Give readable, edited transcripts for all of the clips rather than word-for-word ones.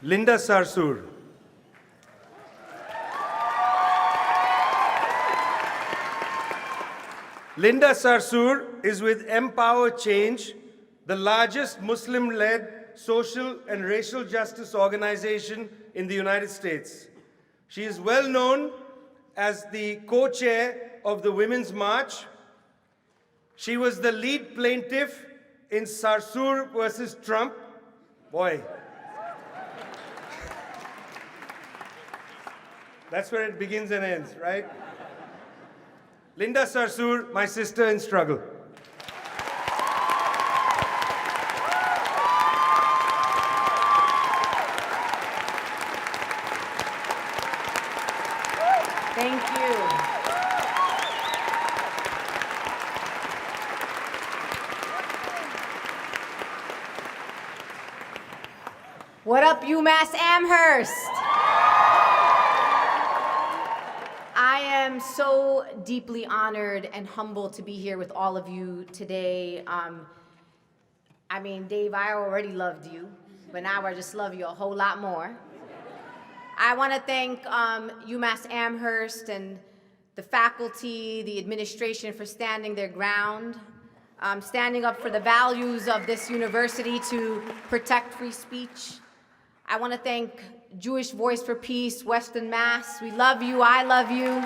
Linda Sarsour. Linda Sarsour is with Empower Change, the largest Muslim-led social and racial justice organization in the United States. She is well known as the co-chair of the Women's March. She was the lead plaintiff in Sarsour versus Trump. Boy. That's where it begins and ends, right? Linda Sarsour, my sister in struggle. Thank you. What up, UMass-Amherst? I am so deeply honored and humbled to be here with all of you today. I mean, Dave, I already loved you, but now I just love you a whole lot more. I want to thank UMass-Amherst and the faculty, the administration for standing their ground, standing up for the values of this university to protect free speech. I want to thank Jewish Voice for Peace, Western Mass. We love you, I love you.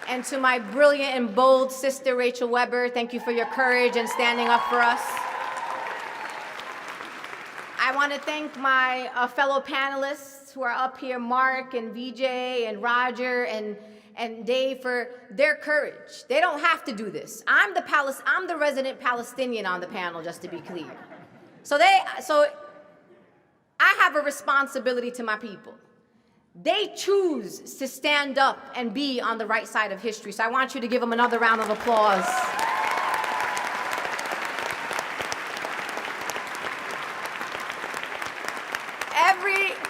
And to my brilliant and bold sister, Rachel Weber, thank you for your courage and standing up for us. I want to thank my fellow panelists who are up here, Mark and VJ and Roger and Dave, for their courage. They don't have to do this. I'm the resident Palestinian on the panel, just to be clear. So I have a responsibility to my people. They choose to stand up and be on the right side of history. So I want you to give them another round of applause.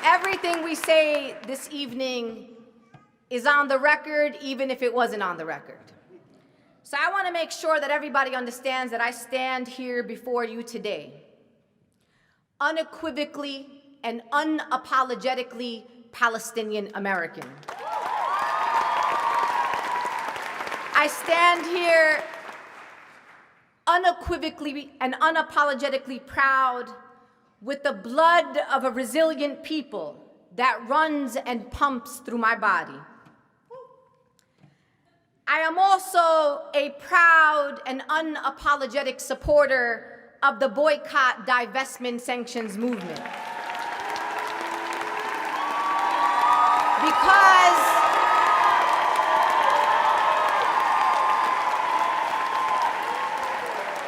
Everything we say this evening is on the record, even if it wasn't on the record. So I want to make sure that everybody understands that I stand here before you today unequivocally and unapologetically Palestinian-American. I stand here unequivocally and unapologetically proud with the blood of a resilient people that runs and pumps through my body. I am also a proud and unapologetic supporter of the boycott, divestment, sanctions movement.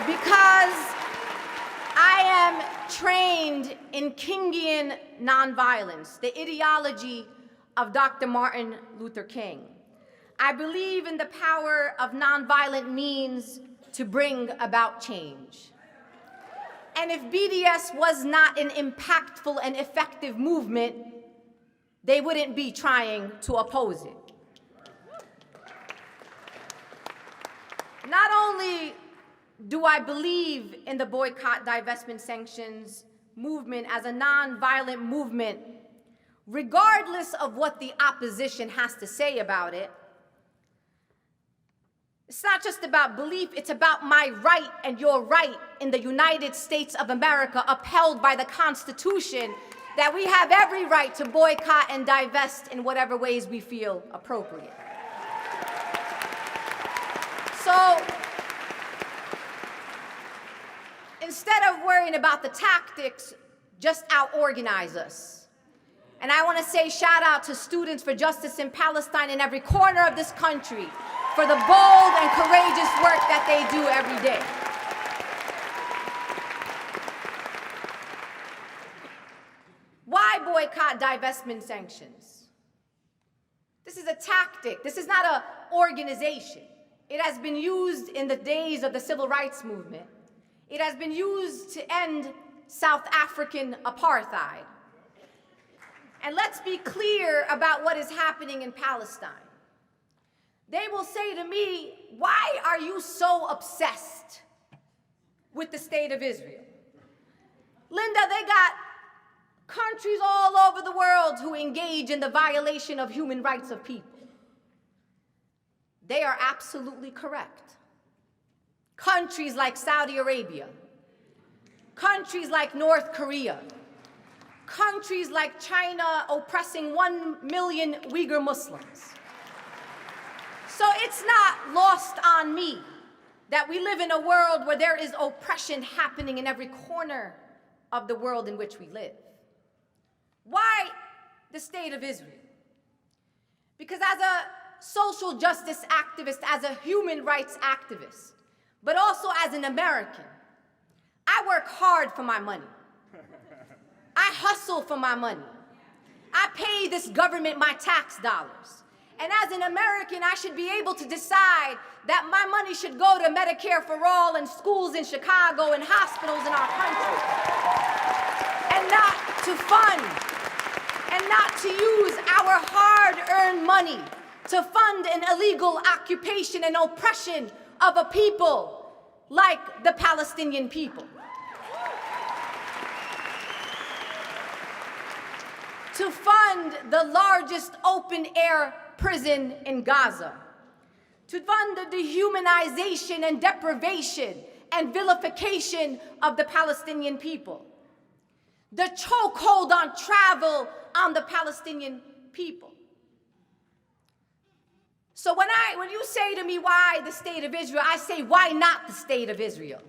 Because I am trained in Kingian nonviolence, the ideology of Dr. Martin Luther King. I believe in the power of nonviolent means to bring about change. And if BDS was not an impactful and effective movement, they wouldn't be trying to oppose it. Not only do I believe in the boycott, divestment, sanctions movement as a nonviolent movement, regardless of what the opposition has to say about it, it's not just about belief, it's about my right and your right in the United States of America, upheld by the Constitution, that we have every right to boycott and divest in whatever ways we feel appropriate. So, instead of worrying about the tactics, just out-organize us. And I want to say shout out to Students for Justice in Palestine in every corner of this country for the bold and courageous work that they do every day. Why boycott, divestment, sanctions? This is a tactic. This is not an organization. It has been used in the days of the civil rights movement. It has been used to end South African apartheid. And let's be clear about what is happening in Palestine. They will say to me, why are you so obsessed with the state of Israel? Linda, they got countries all over the world who engage in the violation of human rights of people. They are absolutely correct. Countries like Saudi Arabia, countries like North Korea, countries like China oppressing 1 million Uyghur Muslims. So it's not lost on me that we live in a world where there is oppression happening in every corner of the world in which we live. Why the state of Israel? Because as a social justice activist, as a human rights activist, but also as an American, I work hard for my money. I hustle for my money. I pay this government my tax dollars. And as an American, I should be able to decide that my money should go to Medicare for all and schools in Chicago and hospitals in our country. And not to fund, and not to use our hard-earned money to fund an illegal occupation and oppression of a people like the Palestinian people. To fund the largest open-air prison in Gaza. To fund the dehumanization and deprivation and vilification of the Palestinian people. The chokehold on travel on the Palestinian people. So when you say to me, why the state of Israel, I say, why not the state of Israel?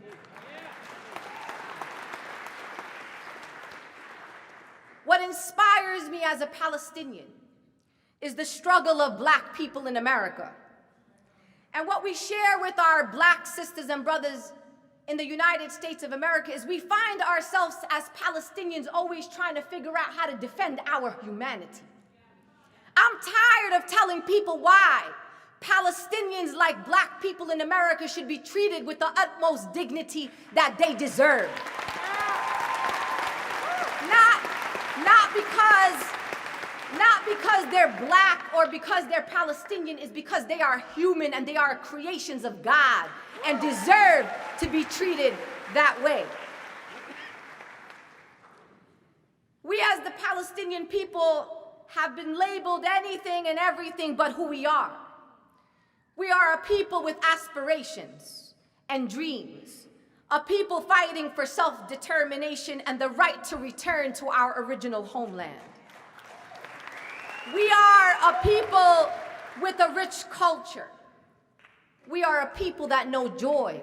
What inspires me as a Palestinian is the struggle of Black people in America. And what we share with our Black sisters and brothers in the United States of America is we find ourselves as Palestinians always trying to figure out how to defend our humanity. I'm tired of telling people why Palestinians, like Black people in America, should be treated with the utmost dignity that they deserve. Not because they're Black or because they're Palestinian, is because they are human and they are creations of God and deserve to be treated that way. We as the Palestinian people have been labeled anything and everything but who we are. We are a people with aspirations and dreams, a people fighting for self-determination and the right to return to our original homeland. We are a people with a rich culture. We are a people that know joy.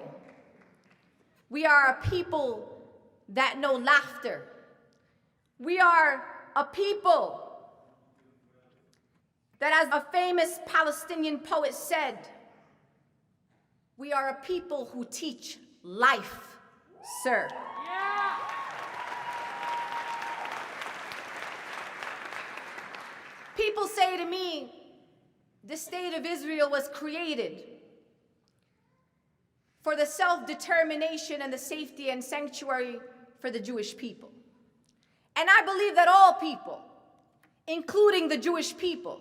We are a people that know laughter. We are a people that, as a famous Palestinian poet said, we are a people who teach life, sir. Yeah. People say to me, the state of Israel was created for the self-determination and the safety and sanctuary for the Jewish people. And I believe that all people, including the Jewish people,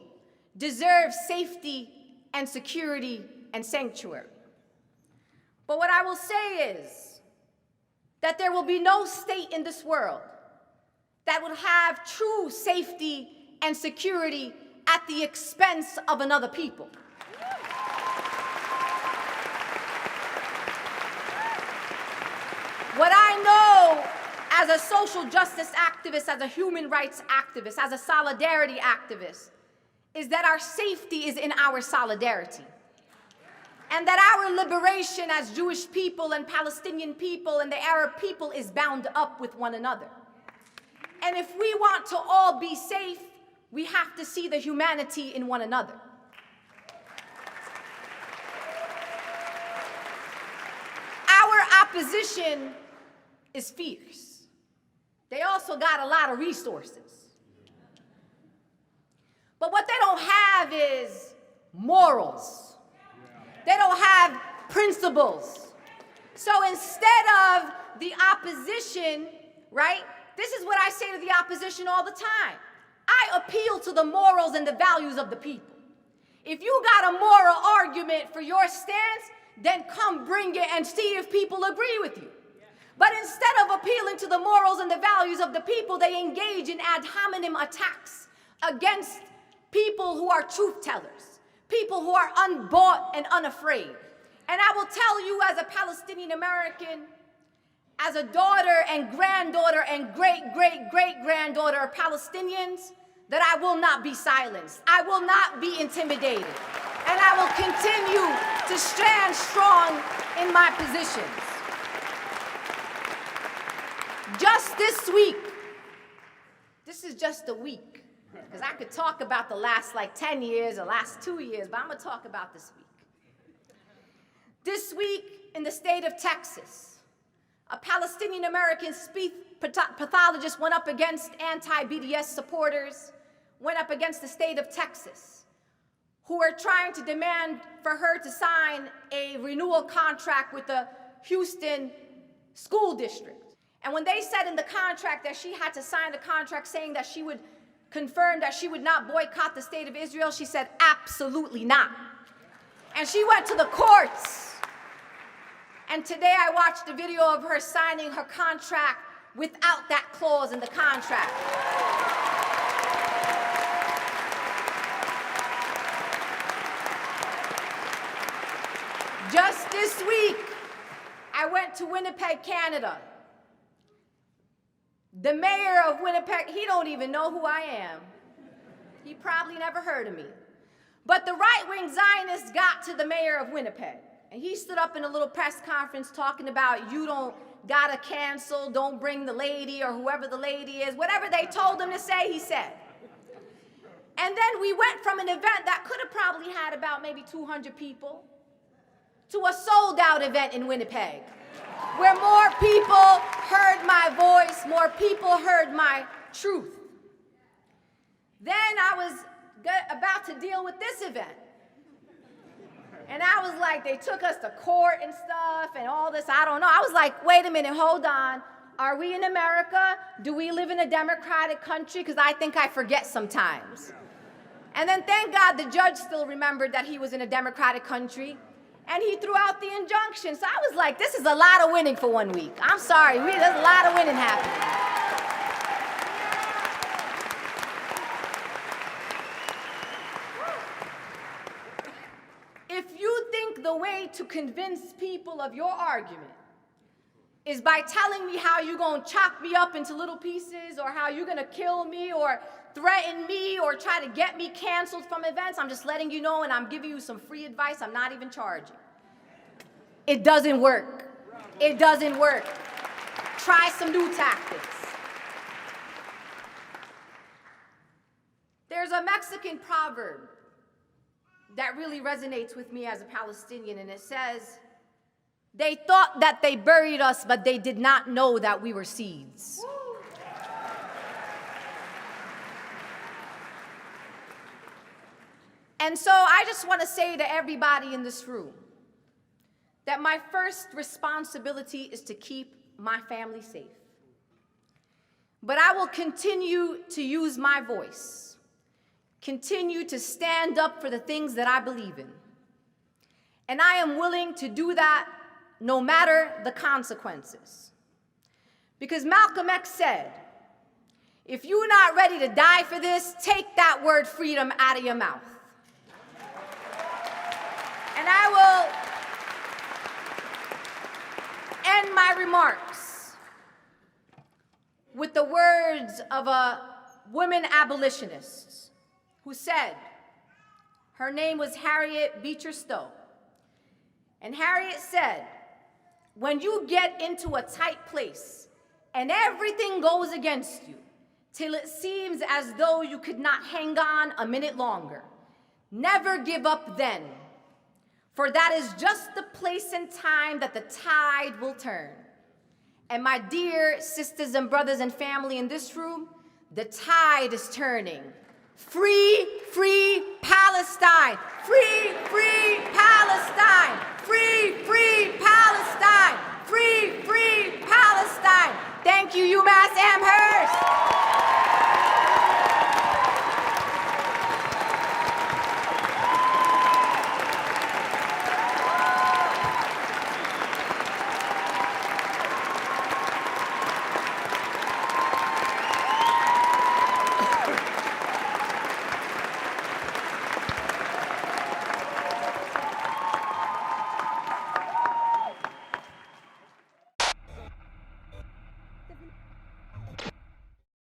deserve safety and security and sanctuary. But what I will say is that there will be no state in this world that would have true safety and security at the expense of another people. What I know as a social justice activist, as a human rights activist, as a solidarity activist, is that our safety is in our solidarity. And that our liberation as Jewish people and Palestinian people and the Arab people is bound up with one another. And if we want to all be safe, we have to see the humanity in one another. Our opposition is fierce. They also got a lot of resources. But what they don't have is morals. They don't have principles. So instead of the opposition, right, this is what I say to the opposition all the time. I appeal to the morals and the values of the people. If you got a moral argument for your stance, then come bring it and see if people agree with you. But instead of appealing to the morals and the values of the people, they engage in ad hominem attacks against people who are truth tellers, people who are unbought and unafraid. And I will tell you, as a Palestinian American, as a daughter and granddaughter and great-great-great-granddaughter of Palestinians, that I will not be silenced. I will not be intimidated. And I will continue to stand strong in my positions. Just this week, this is just a week, because I could talk about the last 10 years, the last 2 years, but I'm going to talk about this week. This week in the state of Texas, a Palestinian-American speech pathologist went up against anti-BDS supporters, went up against the state of Texas, who are trying to demand for her to sign a renewal contract with the Houston school district. And when they said in the contract that she had to sign the contract saying that she would confirm that she would not boycott the state of Israel, she said, absolutely not. And she went to the courts. And today I watched a video of her signing her contract without that clause in the contract. Just this week, I went to Winnipeg, Canada. The mayor of Winnipeg, he don't even know who I am. He probably never heard of me. But the right-wing Zionists got to the mayor of Winnipeg, and he stood up in a little press conference talking about, you don't gotta cancel, don't bring the lady or whoever the lady is. Whatever they told him to say, he said. And then we went from an event that could have probably had about maybe 200 people to a sold-out event in Winnipeg, where more people heard my voice, more people heard my truth. Then I was about to deal with this event. And I was like, they took us to court and stuff and all this, I don't know. I was like, wait a minute, hold on. Are we in America? Do we live in a democratic country? Because I think I forget sometimes. And then thank God the judge still remembered that he was in a democratic country. And he threw out the injunction. So I was like, this is a lot of winning for 1 week. I'm sorry, there's a lot of winning happening. If you think the way to convince people of your argument is by telling me how you're going to chop me up into little pieces, or how you're going to kill me, or threaten me, or try to get me canceled from events, I'm just letting you know, and I'm giving you some free advice. I'm not even charging. It doesn't work. It doesn't work. Try some new tactics. There's a Mexican proverb that really resonates with me as a Palestinian, and it says, they thought that they buried us, but they did not know that we were seeds. And so I just want to say to everybody in this room that my first responsibility is to keep my family safe. But I will continue to use my voice, continue to stand up for the things that I believe in. And I am willing to do that no matter the consequences. Because Malcolm X said, if you're not ready to die for this, take that word freedom out of your mouth. And I will end my remarks with the words of a woman abolitionist who said, her name was Harriet Beecher Stowe. And Harriet said, when you get into a tight place and everything goes against you till it seems as though you could not hang on a minute longer, never give up then, for that is just the place and time that the tide will turn. And my dear sisters and brothers and family in this room, the tide is turning. Free, free Palestine! Free, free Palestine! Free, free Palestine! Free, free Palestine! Thank you, UMass-Amherst!